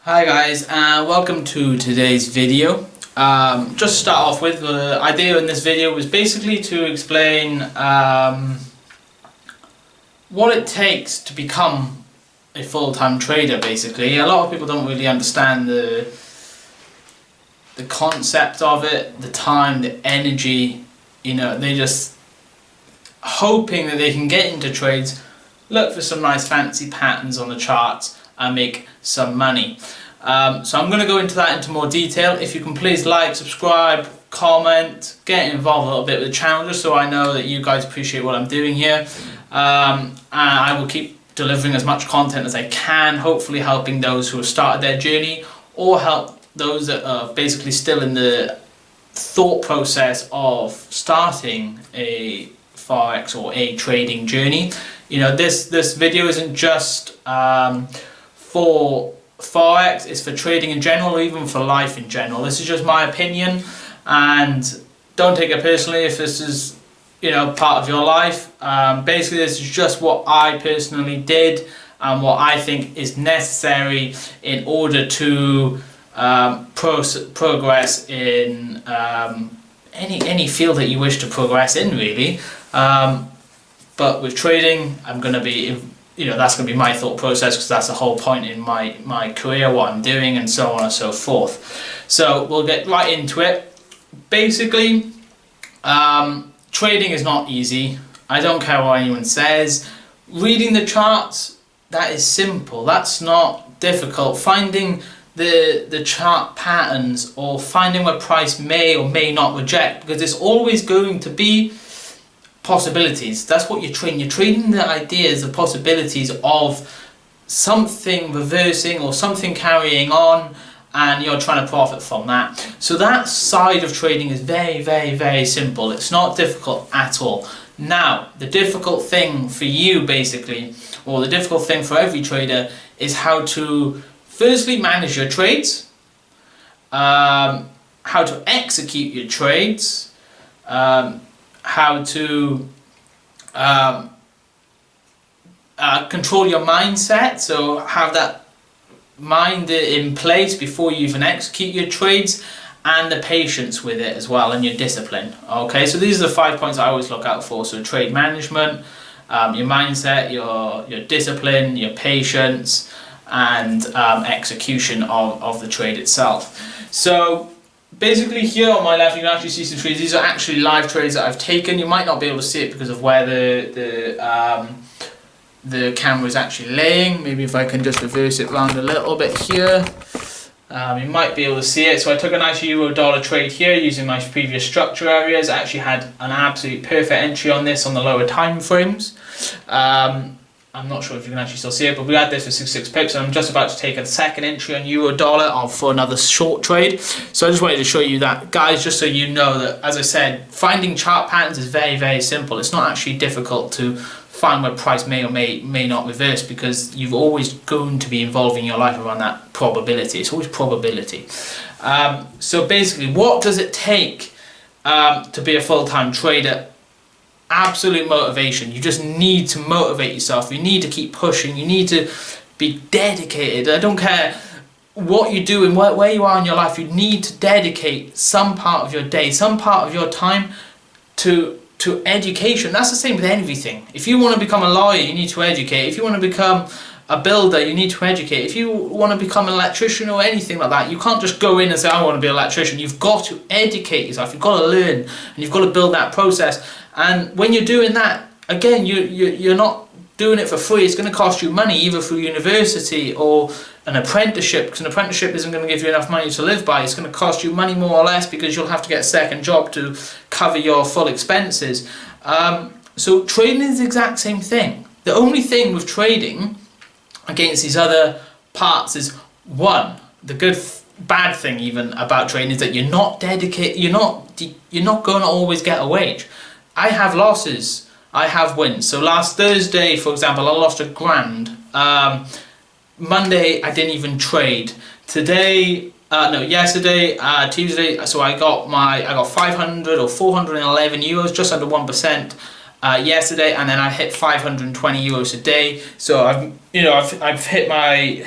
Hi guys, and welcome to today's video. Just to start off with, the idea in this video was basically to explain what it takes to become a full-time trader. Basically, a lot of people don't really understand the concept of it, the time, the energy. You know, they just hoping that they can get into trades, look for some nice fancy patterns on the charts and make some money. So I'm going to go into that into more detail. If you can please like, subscribe, comment, get involved a little bit with the channel just so I know that you guys appreciate what I'm doing here. And I will keep delivering as much content as I can, hopefully helping those who have started their journey or help those that are basically still in the thought process of starting a Forex or a trading journey. You know, this video isn't just for Forex, it's for trading in general, or even for life in general. This is just my opinion, and don't take it personally if this is, you know, part of your life. Basically, this is just what I personally did and what I think is necessary in order to progress in any field that you wish to progress in, really. But with trading, I'm going to be, you know, that's going to be my thought process, because that's the whole point in my career, what I'm doing, and so on and so forth. So we'll get right into it. Basically, trading is not easy. I don't care what anyone says. Reading the charts, that is simple. That's not difficult. Finding the chart patterns, or finding where price may or may not reject, because it's always going to be possibilities. That's what you're trading. You're trading the ideas, the possibilities of something reversing or something carrying on, and you're trying to profit from that. So that side of trading is very, very, very simple. It's not difficult at all. Now, the difficult thing for you, basically, or the difficult thing for every trader, is how to firstly manage your trades, how to execute your trades, how to control your mindset, so have that mind in place before you even execute your trades, and the patience with it as well, and your discipline. Okay, so these are the 5 points I always look out for. So trade management, your mindset, your discipline, your patience, and execution of the trade itself. So basically, here on my left you can actually see some trades. These are actually live trades that I've taken. You might not be able to see it because of where the camera is actually laying. Maybe if I can just reverse it around a little bit here, you might be able to see it. So I took a nice euro-dollar trade here using my previous structure areas. I actually had an absolute perfect entry on this on the lower time frames. I'm not sure if you can actually still see it, but we had this for 66 pips, and I'm just about to take a second entry on euro dollar for another short trade. So I just wanted to show you that, guys, just so you know that, as I said, finding chart patterns is very, very simple. It's not actually difficult to find where price may or may not reverse, because you've always going to be involving your life around that probability. It's always probability. So basically, what does it take to be a full-time trader? Absolute motivation. You just need to motivate yourself. You need to keep pushing. You need to be dedicated. I don't care what you do and where you are in your life. You need to dedicate some part of your day, some part of your time to education. That's the same with everything. If you want to become a lawyer, you need to educate. If you want to become a builder, you need to educate. If you want to become an electrician or anything like that, you can't just go in and say, I want to be an electrician. You've got to educate yourself. You've got to learn, and you've got to build that process. And when you're doing that, again, you're not doing it for free. It's going to cost you money, either through university or an apprenticeship, because an apprenticeship isn't going to give you enough money to live by. It's going to cost you money more or less, because you'll have to get a second job to cover your full expenses. So trading is the exact same thing. The only thing with trading against these other parts is, one, the bad thing even about trading is that you're not dedicated. You're not going to always get a wage. I have losses, I have wins. So last Thursday, for example, I lost £1,000. Monday, I didn't even trade. Today, yesterday, Tuesday, so I got 500 or 411 euros, just under 1%. yesterday, and then I hit 520 euros a day. So I've hit my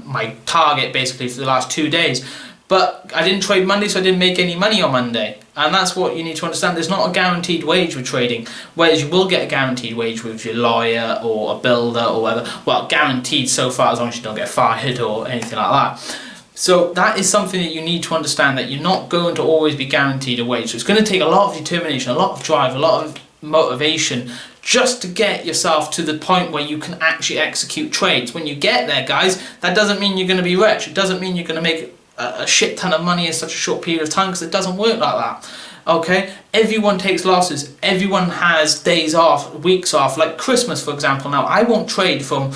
my target basically for the last 2 days. But I didn't trade Monday, so I didn't make any money on Monday. And that's what you need to understand. There's not a guaranteed wage with trading, whereas you will get a guaranteed wage with your lawyer or a builder or whatever. Well, guaranteed so far as long as you don't get fired or anything like that. So that is something that you need to understand, that you're not going to always be guaranteed a wage. So it's going to take a lot of determination, a lot of drive, a lot of motivation just to get yourself to the point where you can actually execute trades. When you get there, guys, that doesn't mean you're going to be rich. It doesn't mean you're going to make a shit ton of money in such a short period of time, because it doesn't work like that. Okay, everyone takes losses, everyone has days off, weeks off, like Christmas for example. Now I won't trade from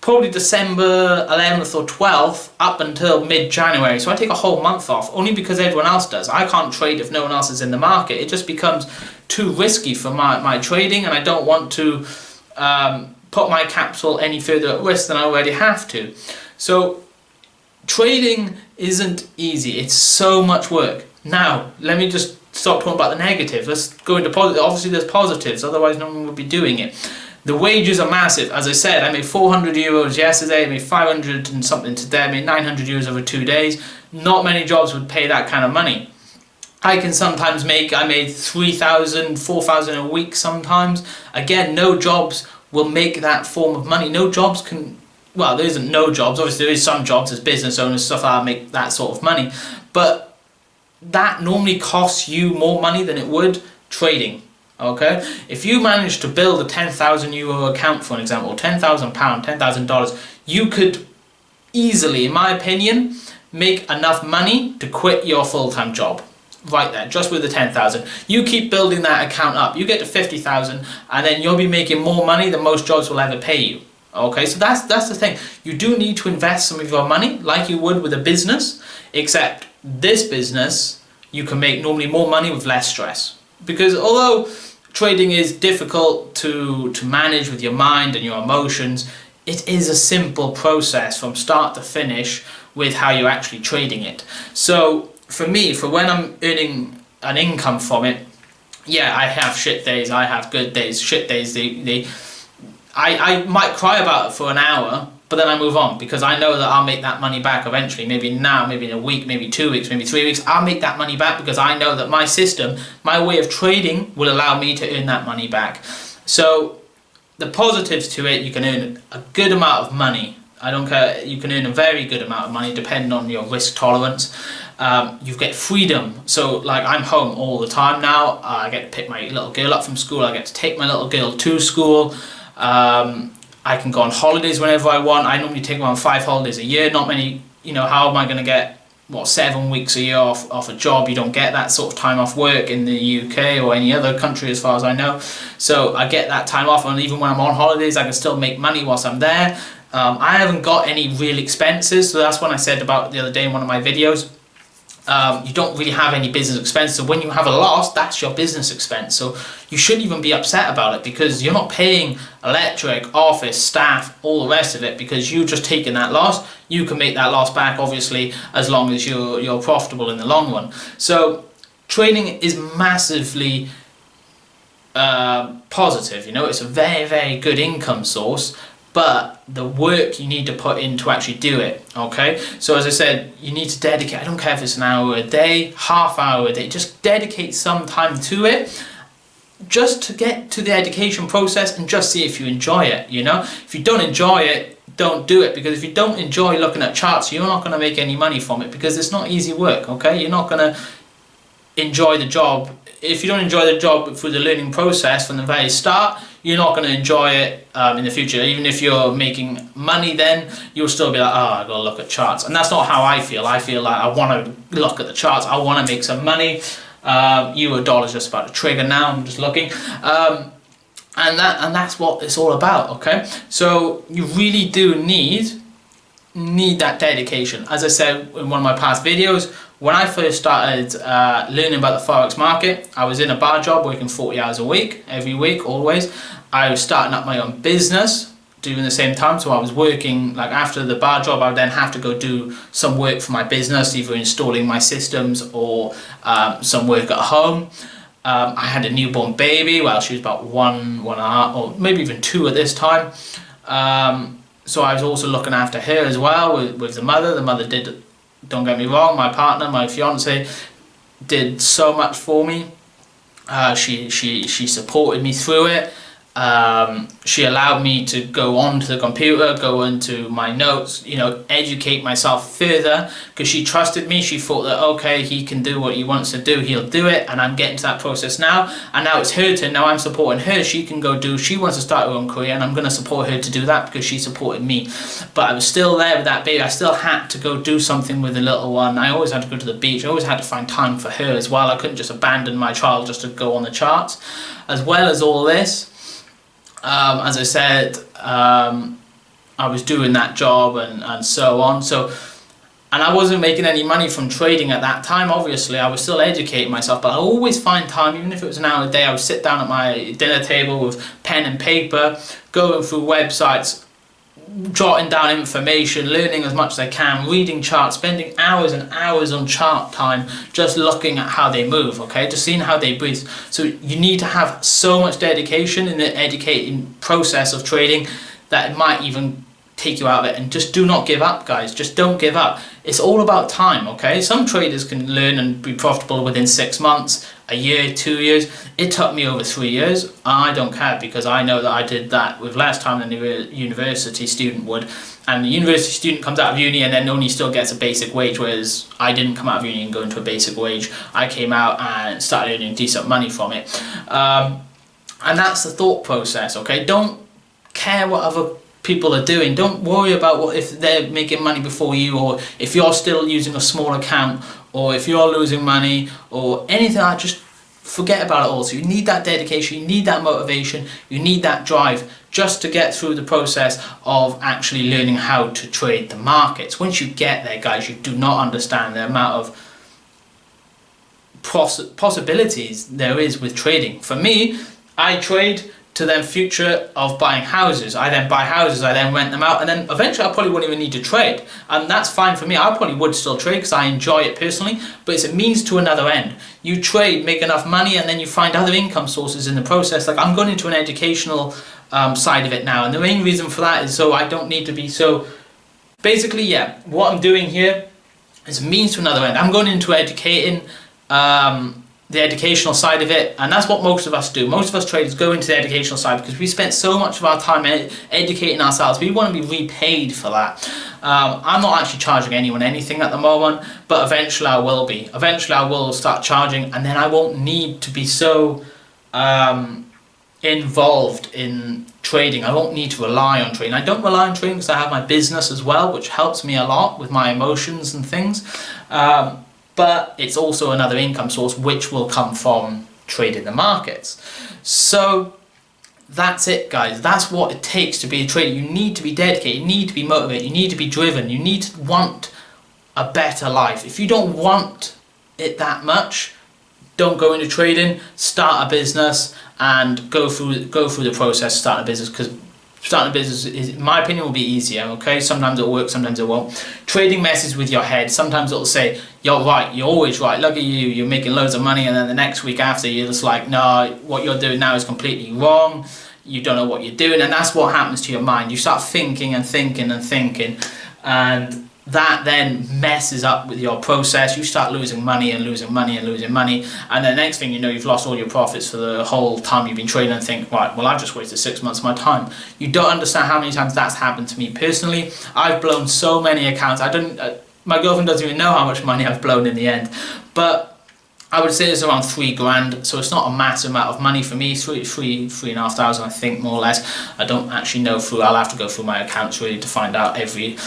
probably December 11th or 12th up until mid-January, so I take a whole month off, only because everyone else does. I can't trade if no one else is in the market. It just becomes too risky for my trading, and I don't want to put my capital any further at risk than I already have to. So trading isn't easy, it's so much work. Now, let me just stop talking about the negative. Let's go into positive. Obviously there's positives, otherwise no one would be doing it. The wages are massive. As I said, I made 400 euros yesterday, I made 500 and something today, I made 900 euros over 2 days. Not many jobs would pay that kind of money. I can sometimes I made 3,000, 4,000 a week sometimes. Again, no jobs will make that form of money. No jobs can, well, there isn't no jobs, obviously there is some jobs as business owners, stuff like that, make that sort of money, but that normally costs you more money than it would trading. Okay, if you manage to build a 10,000 euro account, for an example, £10,000, $10,000, you could easily, in my opinion, make enough money to quit your full-time job. Right there, just with the 10,000. You keep building that account up, you get to 50,000, and then you'll be making more money than most jobs will ever pay you. Okay, so that's the thing. You do need to invest some of your money like you would with a business, except this business you can make normally more money with less stress. Because although trading is difficult to manage with your mind and your emotions, it is a simple process from start to finish with how you're actually trading it. So for me, for when I'm earning an income from it, yeah, I have shit days, I have good days. Shit days, I might cry about it for an hour, but then I move on, because I know that I'll make that money back eventually. Maybe now, maybe in a week, maybe 2 weeks, maybe 3 weeks, I'll make that money back, because I know that my system, my way of trading will allow me to earn that money back. So the positives to it, you can earn a good amount of money. I don't care, you can earn a very good amount of money depending on your risk tolerance. You get freedom, so like I'm home all the time now. I get to pick my little girl up from school, I get to take my little girl to school. I can go on holidays whenever I want. I normally take around 5 holidays a year. Not many, you know, how am I going to get, what, 7 weeks a year off a job? You don't get that sort of time off work in the UK or any other country as far as I know. So I get that time off, and even when I'm on holidays I can still make money whilst I'm there. I haven't got any real expenses, so that's what I said about the other day in one of my videos. You don't really have any business expense, so when you have a loss, that's your business expense. So you shouldn't even be upset about it, because you're not paying electric, office, staff, all the rest of it, because you just taken that loss. You can make that loss back, obviously, as long as you're profitable in the long run. So trading is massively positive, you know, it's a very, very good income source. But the work you need to put in to actually do it, okay? So as I said, you need to dedicate, I don't care if it's an hour a day, half hour a day, just dedicate some time to it, just to get to the education process and just see if you enjoy it, you know? If you don't enjoy it, don't do it, because if you don't enjoy looking at charts, you're not going to make any money from it, because it's not easy work, okay? You're not going to enjoy the job. If you don't enjoy the job through the learning process from the very start, you're not going to enjoy it in the future. Even if you're making money, then you'll still be like, oh, I gotta look at charts. And that's not how I feel. I feel like I want to look at the charts. I want to make some money. Euro dollar's just about to trigger now. I'm just looking, and that's what it's all about. Okay, so you really do need that dedication. As I said in one of my past videos, when I first started learning about the Forex market, I was in a bar job working 40 hours a week, every week, always. I was starting up my own business, doing the same time, so I was working, like after the bar job, I would then have to go do some work for my business, either installing my systems or some work at home. I had a newborn baby. Well, she was about 1.5, or maybe even 2 at this time. So I was also looking after her as well with the mother. The mother did, don't get me wrong, my partner, my fiance, did so much for me. She supported me through it. She allowed me to go onto the computer, go into my notes, educate myself further, because she trusted me. She thought that, okay, he can do what he wants to do, he'll do it, and I'm getting to that process now, and now it's her turn. Now I'm supporting her. She can go do, she wants to start her own career, and I'm going to support her to do that because she supported me. But I was still there with that baby. I still had to go do something with the little one. I always had to go to the beach. I always had to find time for her as well. I couldn't just abandon my child just to go on the charts. As well as all this, as I said, I was doing that job and so on. And I wasn't making any money from trading at that time, obviously. I was still educating myself, but I always find time, even if it was an hour a day. I would sit down at my dinner table with pen and paper, going through websites, jotting down information, learning as much as I can, reading charts, spending hours and hours on chart time, just looking at how they move, okay, just seeing how they breathe. So you need to have so much dedication in the educating process of trading that it might even take you out of it. And just do not give up, guys. Just don't give up. It's all about time, okay? Some traders can learn and be profitable within 6 months, a year, 2 years. It took me over 3 years. I don't care, because I know that I did that with less time than the university student would. And the university student comes out of uni and then only still gets a basic wage, whereas I didn't come out of uni and go into a basic wage. I came out and started earning decent money from it. And that's the thought process, okay? Don't care what other people are doing. Don't worry about what if they're making money before you, or if you're still using a small account, or if you're losing money, or anything like that. Just forget about it all. So you need that dedication, you need that motivation, you need that drive just to get through the process of actually learning how to trade the markets. Once you get there, guys, you do not understand the amount of possibilities there is with trading. For me, I trade to then future of buying houses. I then buy houses, I then rent them out, and then eventually I probably wouldn't even need to trade. And that's fine for me. I probably would still trade because I enjoy it personally, but it's a means to another end. You trade, make enough money, and then you find other income sources in the process. Like I'm going into an educational side of it now, and the main reason for that is so I don't need to be so... Basically, yeah, what I'm doing here is a means to another end. I'm going into educating, the educational side of it, and that's what most of us do. Most of us traders go into the educational side because we spent so much of our time educating ourselves. We want to be repaid for that. I'm not actually charging anyone anything at the moment, but eventually I will be. Eventually I will start charging, and then I won't need to be so involved in trading. I won't need to rely on trading. I don't rely on trading because I have my business as well, which helps me a lot with my emotions and things. But it's also another income source which will come from trading the markets. So that's it, guys. That's what it takes to be a trader. You need to be dedicated, you need to be motivated, you need to be driven, you need to want a better life. If you don't want it that much, don't go into trading. Start a business and go through the process of starting a business, because starting a business, is, in my opinion, will be easier, okay? Sometimes it'll work, sometimes it won't. Trading messes with your head. Sometimes it'll say, you're right, you're always right, look at you, you're making loads of money, and then the next week after, you're just like, no, what you're doing now is completely wrong, you don't know what you're doing, and that's what happens to your mind. You start thinking and thinking and thinking, and that then messes up with your process. You start losing money and losing money and losing money, and the next thing you know, you've lost all your profits for the whole time you've been trading, and think, right, well, I've just wasted 6 months of my time. You don't understand how many times that's happened to me personally. I've blown so many accounts. My girlfriend doesn't even know how much money I've blown in the end, but I would say it's around 3 grand, so it's not a massive amount of money for me. 3,500, I think, more or less. I don't actually know I'll have to go through my accounts really to find out every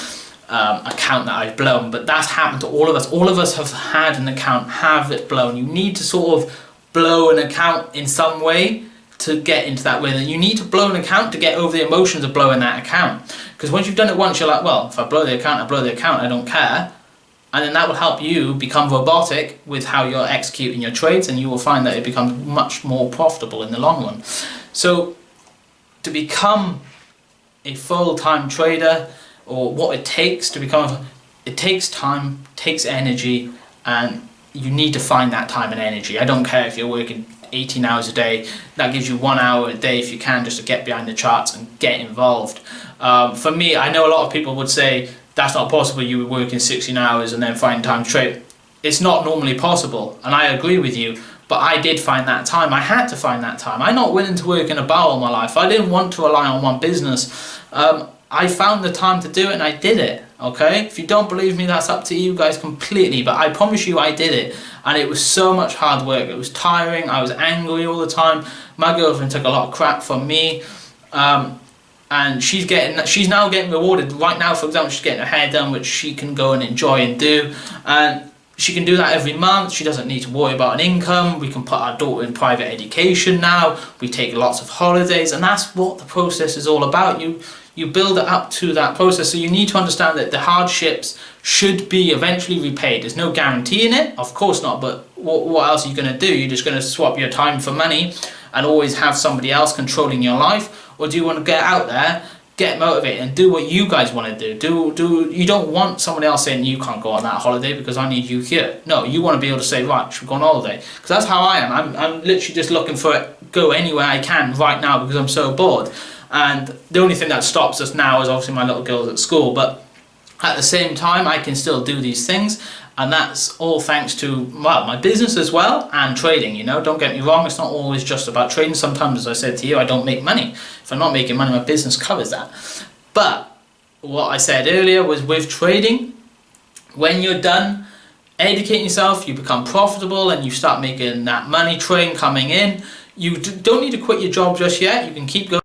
account that I've blown, but that's happened to all of us. All of us have had an account, have it blown. You need to sort of blow an account in some way to get into that way. You need to blow an account to get over the emotions of blowing that account, because once you've done it once, you're like, well, if I blow the account, I blow the account, I don't care. And then that will help you become robotic with how you're executing your trades, and you will find that it becomes much more profitable in the long run. So to become a full-time trader, or what it takes to become, it takes time, takes energy, and you need to find that time and energy. I don't care if you're working 18 hours a day. That gives you 1 hour a day if you can, just to get behind the charts and get involved. For me, I know a lot of people would say that's not possible, you were working 16 hours and then find time to trade. It's not normally possible, and I agree with you, but I did find that time. I had to find that time. I'm not willing to work in a bar all my life. I didn't want to rely on one business. I found the time to do it and I did it, okay? If you don't believe me, that's up to you guys completely, but I promise you I did it. And it was so much hard work. It was tiring. I was angry all the time. My girlfriend took a lot of crap from me. And she's now getting rewarded. Right now, for example, she's getting her hair done, which she can go and enjoy and do. And she can do that every month. She doesn't need to worry about an income. We can put our daughter in private education now. We take lots of holidays, and that's what the process is all about. You build it up to that process. So you need to understand that the hardships should be eventually repaid. There's no guarantee in it, of course not, but what else are you going to do? You're just going to swap your time for money and always have somebody else controlling your life? Or do you want to get out there, get motivated and do what you guys want to do? You don't want somebody else saying you can't go on that holiday because I need you here. No, you want to be able to say, right, should we go on holiday? Because that's how I am. I'm literally just looking for it, go anywhere I can right now because I'm so bored. And the only thing that stops us now is obviously my little girl's at school, but at the same time I can still do these things, and that's all thanks to, well, my business as well and trading. You know, don't get me wrong, it's not always just about trading. Sometimes, as I said to you, I don't make money. If I'm not making money, my business covers that. But what I said earlier was, with trading, when you're done educating yourself, you become profitable and you start making that money train coming in. You don't need to quit your job just yet. You can keep going.